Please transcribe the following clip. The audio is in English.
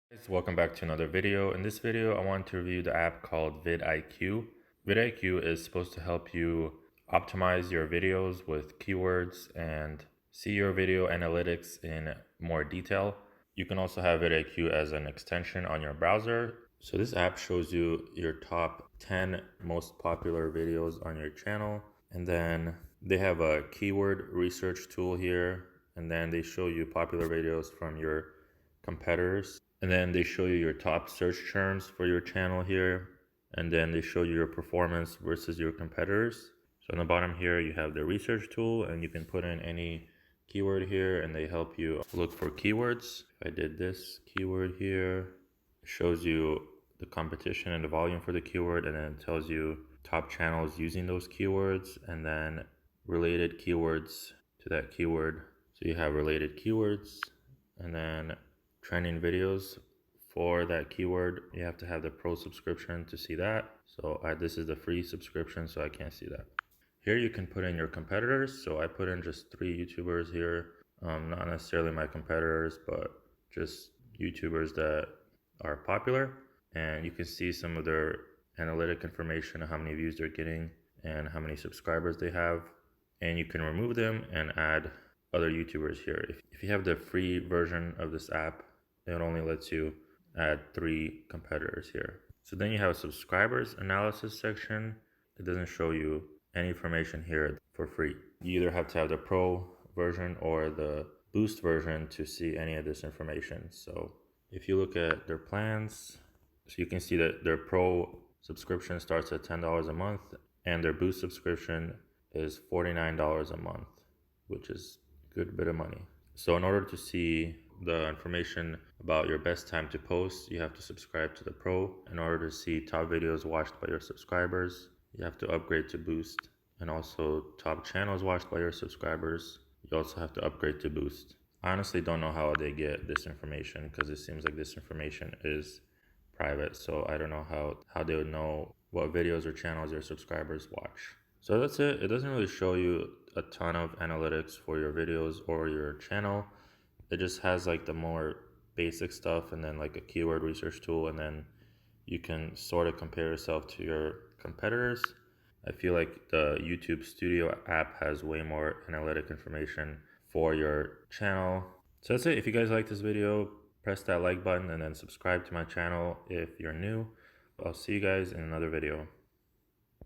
Guys, welcome back to another video. In this video, I want to review the app called VidIQ. VidIQ is supposed to help you optimize your videos with keywords and see your video analytics in more detail. You can also have VidIQ as an extension on your browser. So this app shows you your top 10 most popular videos on your channel. And then they have a keyword research tool here. And then they show you popular videos from your competitors. And then they show you your top search terms for your channel here. And then they show you your performance versus your competitors. So on the bottom here, you have the research tool and you can put in any keyword here and they help you look for keywords. If I did this keyword here, it shows you the competition and the volume for the keyword, and then it tells you top channels using those keywords and then related keywords to that keyword. So you have related keywords and then trending videos for that keyword. You have to have the pro subscription to see that. So this is the free subscription, so I can't see that. Here you can put in your competitors. So I put in just 3 YouTubers here. Not necessarily my competitors, but just YouTubers that are popular. And you can see some of their analytic information, how many views they're getting and how many subscribers they have. And you can remove them and add other YouTubers here. If you have the free version of this app, it only lets you add 3 competitors here. So then you have a subscribers analysis section. It doesn't show you any information here for free. You either have to have the pro version or the boost version to see any of this information. So if you look at their plans, so you can see that their pro subscription starts at $10 a month and their boost subscription is $49 a month, which is a good bit of money. So in order to see the information about your best time to post, you have to subscribe to the pro. In order to see top videos watched by your subscribers, you have to upgrade to boost. And also top channels watched by your subscribers, you also have to upgrade to boost. I honestly don't know how they get this information because it seems like this information is private. So I don't know how they would know what videos or channels your subscribers watch. So that's it. It doesn't really show you a ton of analytics for your videos or your channel. It just has like the more basic stuff and then like a keyword research tool, and then you can sort of compare yourself to your competitors. I feel like the YouTube Studio app has way more analytic information for your channel. So that's it. If you guys like this video, press that like button and then subscribe to my channel if you're new. I'll see you guys in another video.